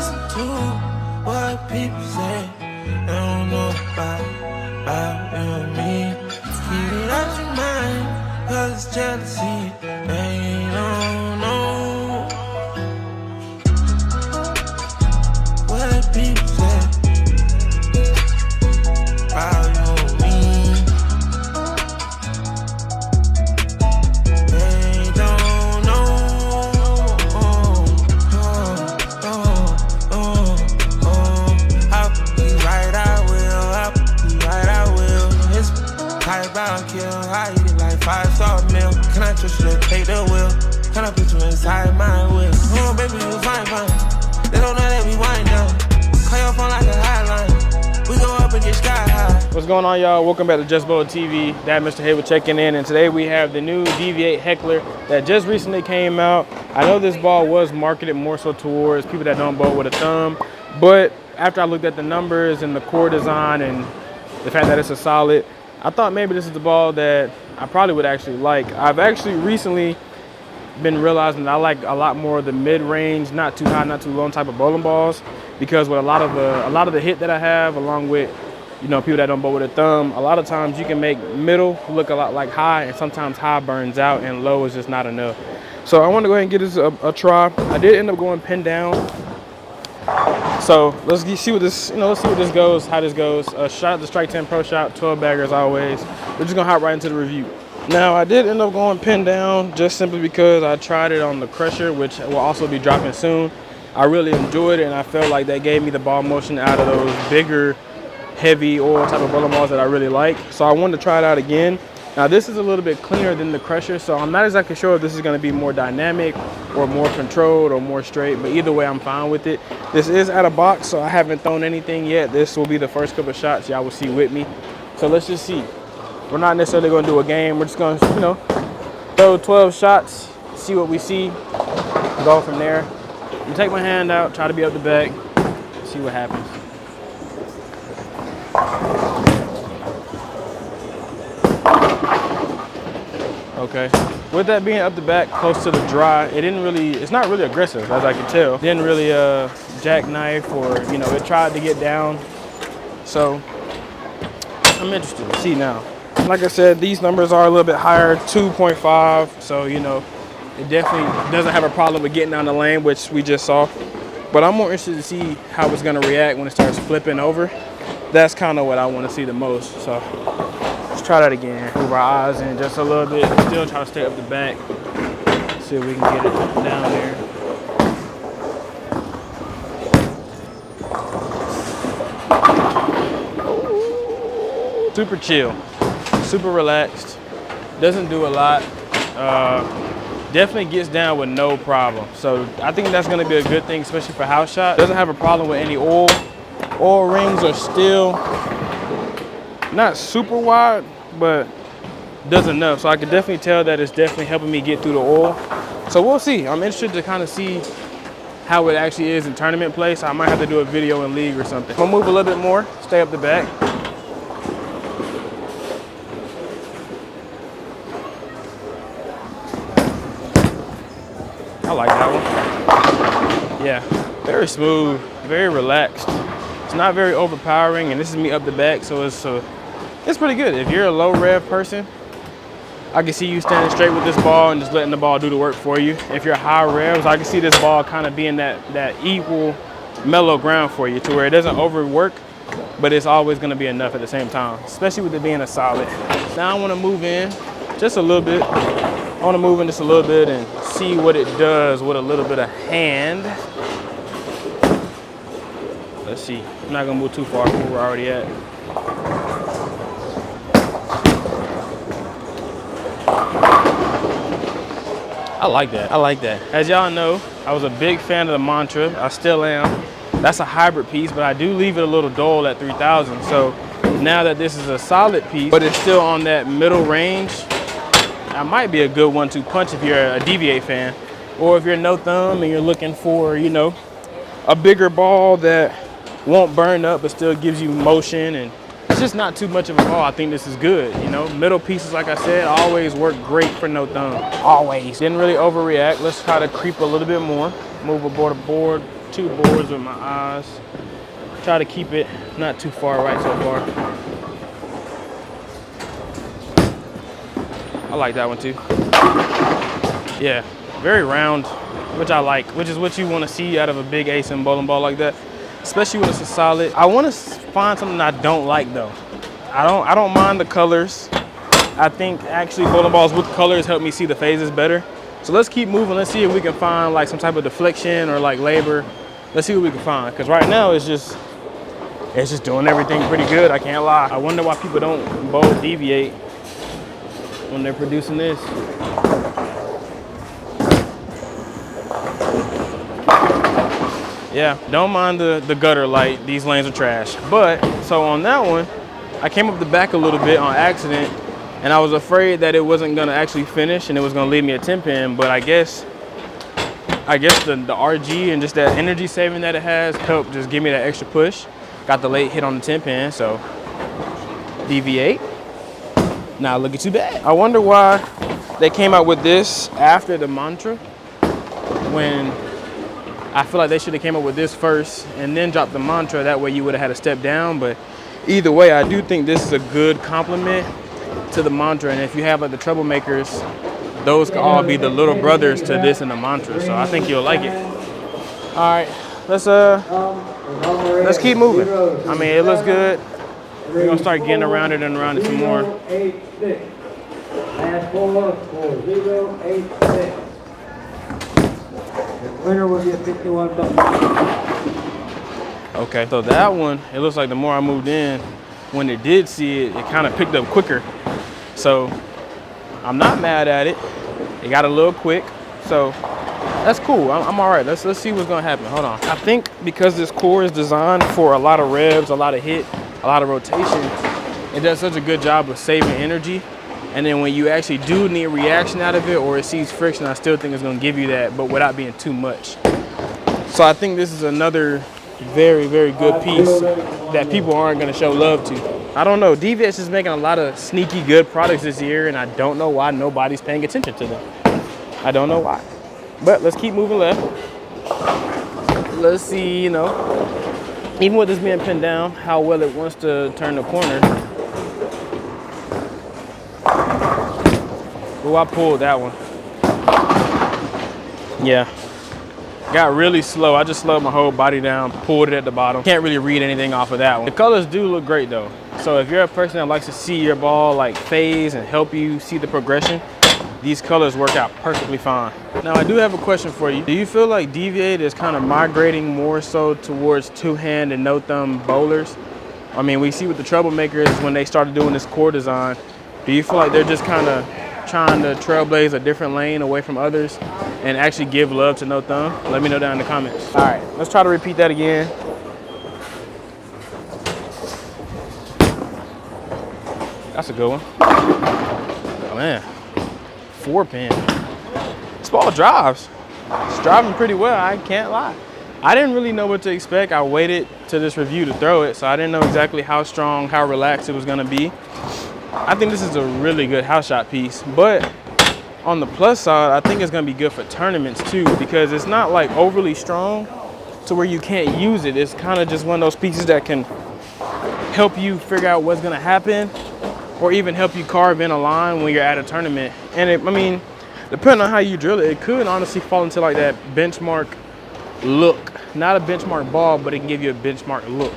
listen to what people say. They don't know about you and me. Keep it out your mind, cause it's jealousy. They don't know what people say about you and me. They don't know how be right, I will. How be right, I will. It's high bound kill. I eat it like 5-star meal. Can I trust you to take the wheel? Can I put you inside my wheel? Oh, baby, you fine. They don't know that we wind down. Call your phone like a hotline. We go up and get sky high. What's going on, y'all? Welcome back to Just Bowl TV. Dad, Mr. Haywood checking in, and today we have the new DV8 Heckler that just recently came out. I know this ball was marketed more so towards people that don't bowl with a thumb, but after I looked at the numbers and the core design and the fact that it's a solid, I thought maybe this is the ball that I probably would actually like. I've actually recently been realizing that I like a lot more of the mid-range, not too high, not too low type of bowling balls, because with a lot of the hit that I have, along with people that don't bowl with a thumb, a lot of times you can make middle look a lot like high, and sometimes high burns out and low is just not enough. So I want to go ahead and give this a try. I did end up going pin down. So let's see what this, let's see what this goes, how this goes. Shot at the Strike 10 Pro Shot, 12 bagger as always. We're just gonna hop right into the review. Now I did end up going pin down just simply because I tried it on the Crusher, which will also be dropping soon. I really enjoyed it, and I felt like that gave me the ball motion out of those bigger, heavy oil type of bowling balls that I really like. So I wanted to try it out again. Now this is a little bit cleaner than the Crusher, so I'm not exactly sure if this is going to be more dynamic or more controlled or more straight, but either way I'm fine with it. This is out of box, so I haven't thrown anything yet. This will be the first couple of shots y'all will see with me. So let's just see. We're not necessarily going to do a game. We're just going to, throw 12 shots, see what we see, go from there. I'm going to take my hand out, try to be up the back, see what happens. Okay, with that being up the back, close to the dry, it's not really aggressive, as I can tell. Didn't really jackknife or, it tried to get down. So I'm interested to see now. Like I said, these numbers are a little bit higher, 2.5. So, it definitely doesn't have a problem with getting down the lane, which we just saw. But I'm more interested to see how it's gonna react when it starts flipping over. That's kind of what I want to see the most. So let's try that again. Move our eyes in just a little bit. Still try to stay up the back. See if we can get it down there. Super chill, super relaxed. Doesn't do a lot. Definitely gets down with no problem. So I think that's going to be a good thing, especially for house shot. Doesn't have a problem with any oil. Oil rings are still not super wide, but does enough. So I can definitely tell that it's definitely helping me get through the oil. So we'll see. I'm interested to kind of see how it actually is in tournament play. So I might have to do a video in league or something. I'm gonna move a little bit more, stay up the back. I like that one. Yeah, very smooth, very relaxed. It's not very overpowering, and this is me up the back, so it's pretty good. If you're a low rev person, I can see you standing straight with this ball and just letting the ball do the work for you. If you're high revs, I can see this ball kind of being that equal, mellow ground for you, to where it doesn't overwork, but it's always going to be enough at the same time, especially with it being a solid. Now I want to move in just a little bit. I want to move in just a little bit and see what it does with a little bit of hand. Let's see. I'm not gonna move too far from where we're already at. I like that. I like that. As y'all know, I was a big fan of the Mantra. I still am. That's a hybrid piece, but I do leave it a little dull at 3000. So now that this is a solid piece, but it's still on that middle range, that might be a good 1-2 punch if you're a DV8 fan, or if you're no thumb and you're looking for, a bigger ball that won't burn up but still gives you motion, and it's just not too much of a ball. I think this is good. Middle pieces, like I said, always work great for no thumb. Always. Didn't really overreact. Let's try to creep a little bit more. Move aboard the board. 2 boards with my eyes. Try to keep it not too far right so far. I like that one too. Yeah, very round, which I like, which is what you want to see out of a big ASIM bowling ball like that, especially when it's a solid. I want to find something I don't like though. I don't mind the colors. I think actually bowling balls with colors help me see the phases better. So let's keep moving. Let's see if we can find like some type of deflection or like labor. Let's see what we can find. Cause right now it's just doing everything pretty good. I can't lie. I wonder why people don't bowl DV8 when they're producing this. Yeah, don't mind the gutter light. These lanes are trash. But so on that one, I came up the back a little bit on accident, and I was afraid that it wasn't gonna actually finish and it was gonna leave me a 10 pin, but I guess the RG and just that energy saving that it has helped just give me that extra push. Got the late hit on the 10 pin, so DV8. Not looking too bad. I wonder why they came out with this after the mantra, when I feel like they should have came up with this first and then dropped the mantra. That way you would have had a step down, but either way, I do think this is a good complement to the mantra. And if you have like the troublemakers, those could all be the little brothers to this and the mantra. So I think you'll like it. All right, let's keep moving. I mean, it looks good. We're gonna start getting around it and around it some more. 086. Last 4086. The winner will get $51. Okay, so that one, it looks like the more I moved in, when it did see it, it kind of picked up quicker. So I'm not mad at it. It got a little quick, so that's cool. I'm all right. Let's see what's gonna happen. Hold on. I think because this core is designed for a lot of revs, a lot of hit, a lot of rotation, it does such a good job of saving energy. And then when you actually do need reaction out of it or it sees friction, I still think it's gonna give you that, but without being too much. So I think this is another very, very good piece that people aren't gonna show love to. I don't know, DVS is making a lot of sneaky good products this year, and I don't know why nobody's paying attention to them. I don't know why. But let's keep moving left. Let's see, you know, even with this being pinned down, how well it wants to turn the corner. Oh, I pulled that one. Yeah. Got really slow. I just slowed my whole body down, pulled it at the bottom. Can't really read anything off of that one. The colors do look great though. So if you're a person that likes to see your ball like phase and help you see the progression, these colors work out perfectly fine. Now I do have a question for you. Do you feel like DV8 is kind of migrating more so towards two-hand and no-thumb bowlers? I mean, we see with the troublemakers when they started doing this core design, do you feel like they're just kind of trying to trailblaze a different lane away from others and actually give love to no thumb? Let me know down in the comments. All right, let's try to repeat that again. That's a good one. Oh man, 4-pin. This ball drives. It's driving pretty well, I can't lie. I didn't really know what to expect. I waited to this review to throw it, so I didn't know exactly how strong, how relaxed it was gonna be. I think this is a really good house shot piece, but on the plus side, I think it's gonna be good for tournaments too, because it's not like overly strong to where you can't use it. It's kind of just one of those pieces that can help you figure out what's gonna happen, or even help you carve in a line when you're at a tournament. And I mean, depending on how you drill it, it could honestly fall into like that benchmark look. Not a benchmark ball, but it can give you a benchmark look,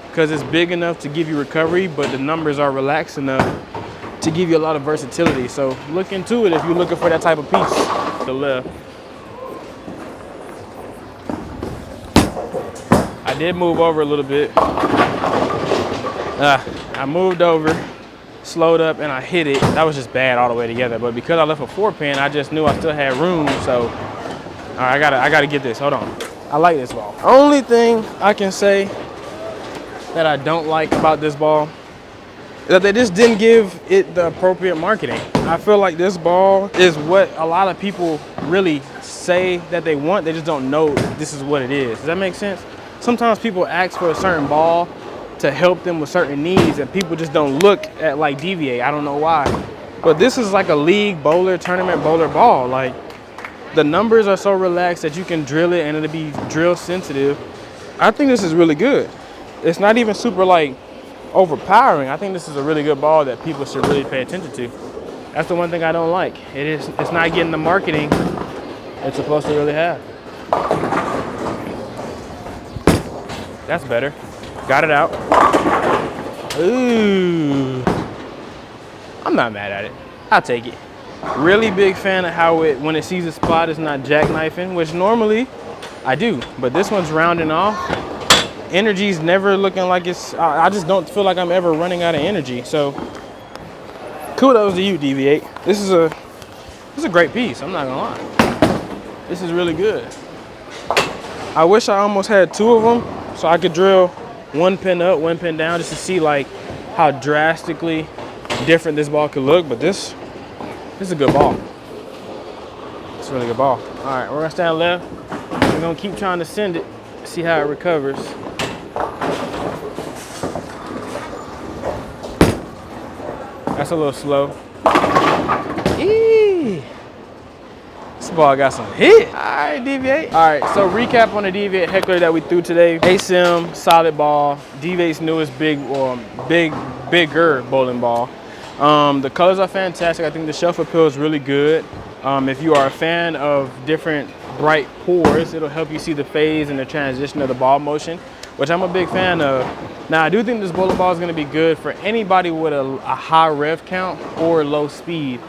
because it's big enough to give you recovery, but the numbers are relaxed enough to give you a lot of versatility. So look into it if you're looking for that type of piece. The left. I did move over a little bit. I moved over, slowed up, and I hit it. That was just bad all the way together. But because I left a 4-pin, I just knew I still had room. So, all right, I gotta get this. Hold on. I like this ball. Only thing I can say that I don't like about this ball is that they just didn't give it the appropriate marketing. I feel like this ball is what a lot of people really say that they want. They just don't know this is what it is. Does that make sense? Sometimes people ask for a certain ball to help them with certain needs, and people just don't look at like DV8. I don't know why. But this is like a league bowler, tournament bowler ball. Like, The numbers are so relaxed that you can drill it and it'll be drill sensitive. I think this is really good. It's not even super like overpowering. I think this is a really good ball that people should really pay attention to. That's the one thing I don't like. It's not getting the marketing it's supposed to really have. That's better. Got it out. Ooh. I'm not mad at it. I'll take it. Really big fan of how when it sees a spot, it's not jackknifing, which normally I do. But this one's rounding off. Energy's never looking like it's, I just don't feel like I'm ever running out of energy. So kudos to you, DV8. This is a great piece, I'm not gonna lie. This is really good. I wish I almost had two of them so I could drill one pin up, one pin down, just to see like how drastically different this ball could look. But this is a good ball. It's a really good ball. All right, we're gonna stand left. We're gonna keep trying to send it, see how it recovers. That's a little slow. Eee. This ball got some hit. All right, DV8. All right, so recap on the DV8 Heckler that we threw today. ASIM, solid ball. DV8's newest bigger bowling ball. The colors are fantastic. I think the shelf appeal is really good. If you are a fan of different bright pours, it'll help you see the phase and the transition of the ball motion, which I'm a big fan of. Now, I do think this bowling ball is going to be good for anybody with a high rev count or low speed.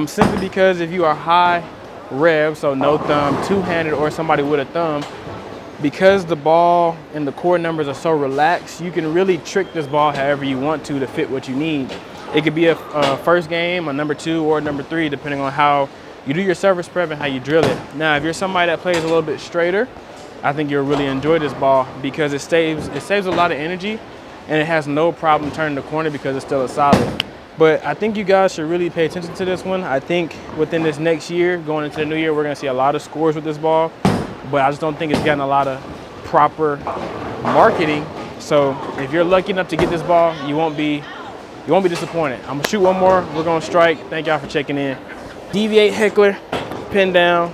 Simply because if you are high rev, so no thumb, two-handed, or somebody with a thumb, because the ball and the core numbers are so relaxed, you can really trick this ball however you want to fit what you need. It could be a first game, a number 2, or number 3, depending on how you do your surface prep and how you drill it. Now, if you're somebody that plays a little bit straighter, I think you'll really enjoy this ball because it saves a lot of energy and it has no problem turning the corner because it's still a solid. But I think you guys should really pay attention to this one. I think within this next year, going into the new year, we're gonna see a lot of scores with this ball, but I just don't think it's gotten a lot of proper marketing. So if you're lucky enough to get this ball, you won't be disappointed. I'm gonna shoot one more, we're gonna strike. Thank y'all for checking in. DV8 Heckler, pin down,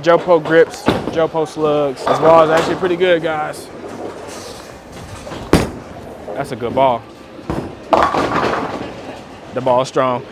Jopo grips, Jopo slugs. This ball is actually pretty good, guys. That's a good ball. The ball is strong.